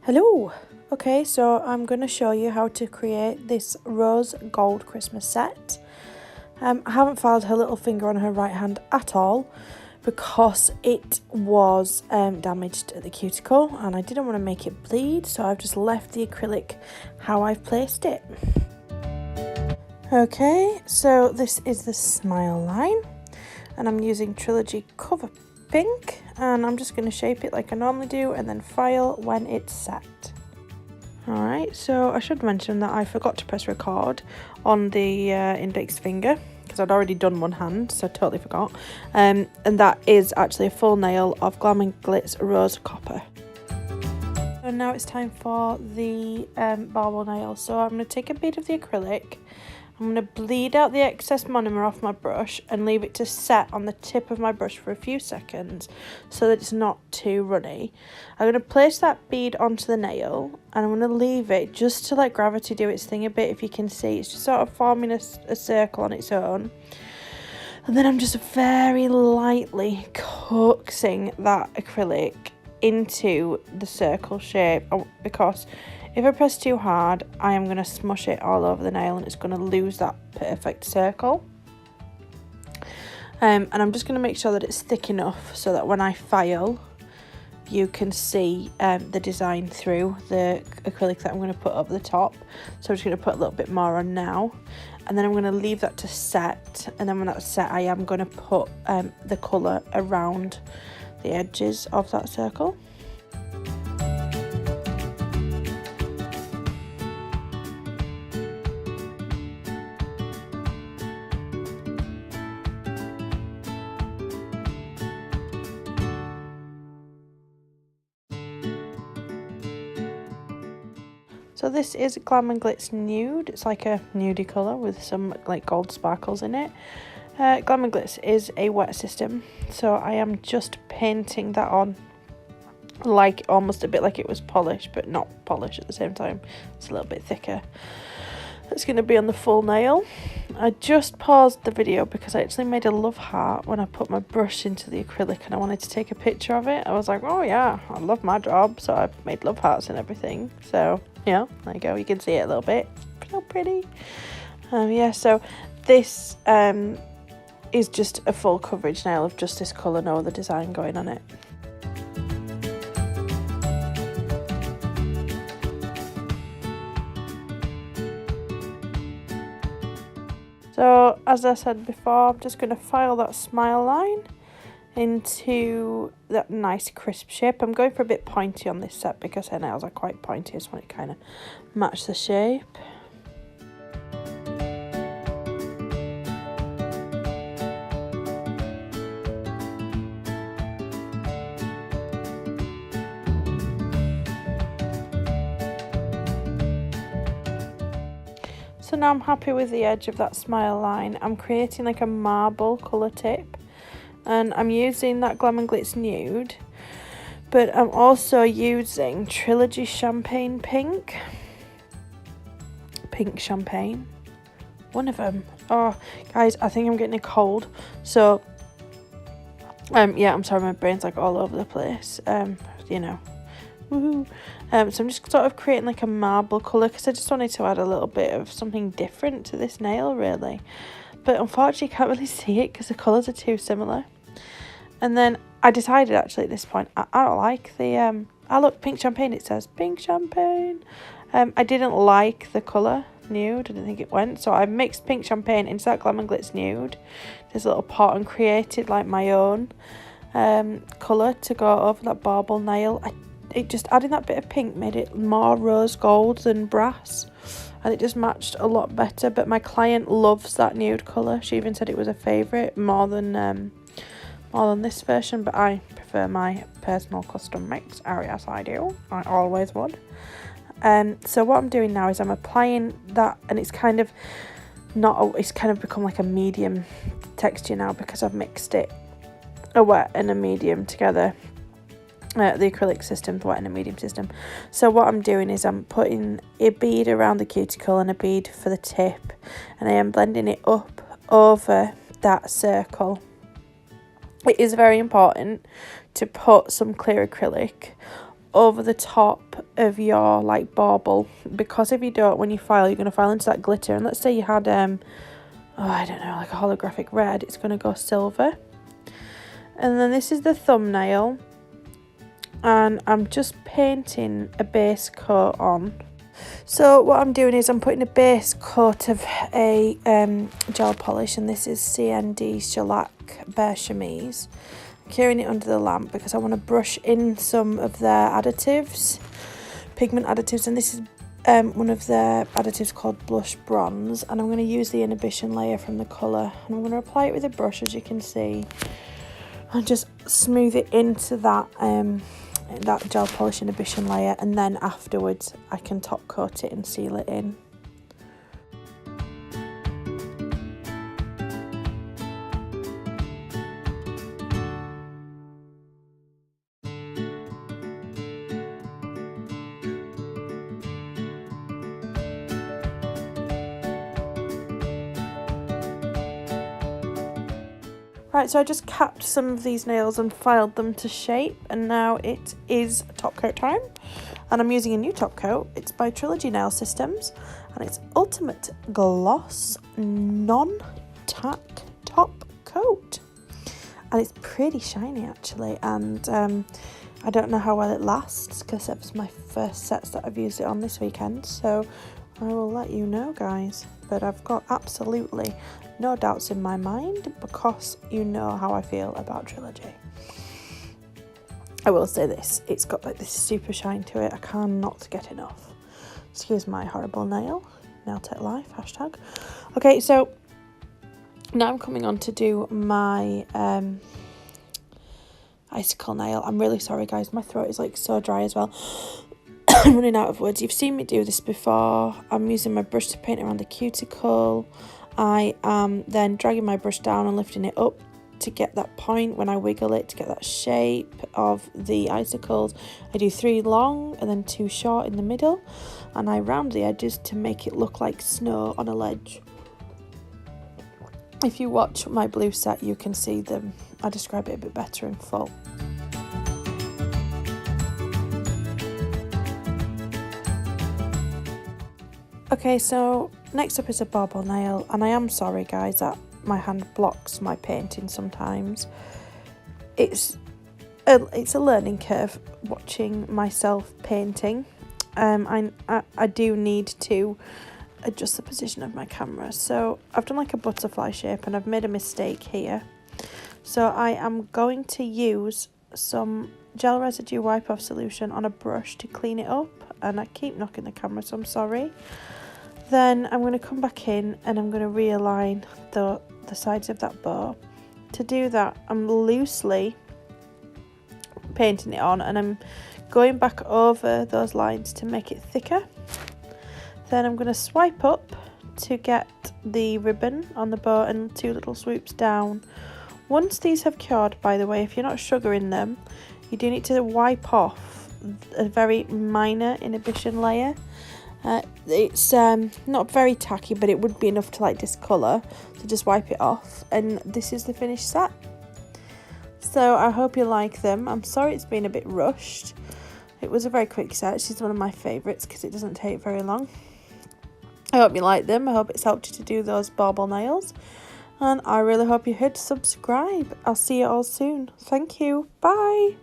Hello! Okay, so I'm going to show you how to create this rose gold Christmas set. I haven't filed her little finger on her right hand at all because it was damaged at the cuticle and I didn't want to make it bleed, so I've just left the acrylic how I've placed it. Okay, so this is the smile line and I'm using Trilogy Cover Pink, and I'm just going to shape it like I normally do and then file when it's set. Alright, so I should mention that I forgot to press record on the index finger because I'd already done one hand, so I totally forgot. And that is actually a full nail of Glam and Glitz Rose Copper. So now it's time for the bauble nail. So I'm going to take a bit of the acrylic. I'm going to bleed out the excess monomer off my brush and leave it to set on the tip of my brush for a few seconds so that it's not too runny. I'm going to place that bead onto the nail and I'm going to leave it just to let gravity do its thing a bit. If you can see, it's just sort of forming a circle on its own. And then I'm just very lightly coaxing that acrylic into the circle shape, because if I press too hard, I am going to smush it all over the nail and it's going to lose that perfect circle. And I'm just going to make sure that it's thick enough so that when I file, you can see the design through the acrylic that I'm going to put over the top. So I'm just going to put a little bit more on now. And then I'm going to leave that to set. And then when that's set, I am going to put the colour around the edges of that circle. So this is Glam and Glitz Nude. It's like a nudie colour with some like gold sparkles in it. Glam and Glitz is a wet system, so I am just painting that on like almost a bit like it was polished, but not polished at the same time. It's a little bit thicker. It's going to be on the full nail. I just paused the video because I actually made a love heart when I put my brush into the acrylic and I wanted to take a picture of it. I was like, oh yeah, I love my job, so I've made love hearts and everything. So yeah, there you go, you can see it a little bit. So pretty. Yeah, so this is just a full coverage nail of just this colour, no other design going on it. So as I said before, I'm just going to file that smile line into that nice crisp shape. I'm going for a bit pointy on this set because her nails are quite pointy. I just want it kind of match the shape. So now I'm happy with the edge of that smile line. I'm creating like a marble colour tip. And I'm using that Glam and Glitz Nude, but I'm also using Trilogy Champagne Pink. Pink Champagne. One of them. Oh, guys, I think I'm getting a cold. So, yeah, I'm sorry, my brain's like all over the place. You know. Woohoo. So I'm just sort of creating like a marble colour because I just wanted to add a little bit of something different to this nail, really. But unfortunately, you can't really see it because the colours are too similar. And then I decided actually at this point, I don't like the, look, Pink Champagne, it says Pink Champagne. I didn't like the colour nude, I didn't think it went. So I mixed Pink Champagne into that Glam and Glitz Nude, this little pot, and created like my own colour to go over that bauble nail. It just adding that bit of pink made it more rose gold than brass. And it just matched a lot better. But my client loves that nude colour. She even said it was a favourite more than this version. But I prefer my personal custom mix. Oh yes, I do. I always would. So what I'm doing now is I'm applying that, and it's kind of it's kind of become like a medium texture now because I've mixed it, a wet and a medium together. The acrylic system, the wet and a medium system. So what I'm doing is I'm putting a bead around the cuticle and a bead for the tip, and I am blending it up over that circle. It is very important to put some clear acrylic over the top of your like bauble, because if you don't, when you file, you're going to file into that glitter, and let's say you had oh, I don't know, like a holographic red, it's going to go silver. And then this is the thumbnail, and I'm just painting a base coat on. So what I'm doing is I'm putting a base coat of a gel polish, and this is CND Shellac Bare Chemise. I'm curing it under the lamp because I want to brush in some of their additives, pigment additives, and this is one of their additives called Blush Bronze, and I'm going to use the inhibition layer from the colour, and I'm going to apply it with a brush, as you can see, and just smooth it into that that gel polish inhibition layer, and then afterwards I can top coat it and seal it in. Right, so I just capped some of these nails and filed them to shape, and now it is top coat time, and I'm using a new top coat. It's by Trilogy Nail Systems, and it's Ultimate Gloss Non-Tack Top Coat, and it's pretty shiny actually, and I don't know how well it lasts because it was my first sets that I've used it on this weekend, so I will let you know, guys. But I've got absolutely no doubts in my mind, because you know how I feel about Trilogy. I will say this, it's got like this super shine to it. I cannot get enough. Excuse my horrible nail tech life hashtag. Okay, so now I'm coming on to do my icicle nail. I'm really sorry, guys, my throat is like so dry as well. I'm running out of words. You've seen me do this before. I'm using my brush to paint around the cuticle. I am then dragging my brush down and lifting it up to get that point when I wiggle it, to get that shape of the icicles. I do 3 long and then 2 short in the middle, and I round the edges to make it look like snow on a ledge. If you watch my blue set, you can see them. I describe it a bit better in full. Okay, so next up is a bauble nail, and I am sorry, guys, that my hand blocks my painting sometimes. It's a learning curve watching myself painting. I do need to adjust the position of my camera. So I've done like a butterfly shape, and I've made a mistake here. So I am going to use some gel residue wipe off solution on a brush to clean it up, and I keep knocking the camera, so I'm sorry. Then I'm going to come back in and I'm going to realign the sides of that bow. To do that, I'm loosely painting it on, and I'm going back over those lines to make it thicker. Then I'm going to swipe up to get the ribbon on the bow and 2 little swoops down. Once these have cured, by the way, if you're not sugaring them, you do need to wipe off a very minor inhibition layer. It's not very tacky, but it would be enough to like discolour, so just wipe it off, and this is the finished set. So I hope you like them. I'm sorry it's been a bit rushed. It was a very quick set. She's one of my favourites because it doesn't take very long. I hope you like them. I hope it's helped you to do those bauble nails, and I really hope you hit subscribe. I'll see you all soon. Thank you. Bye.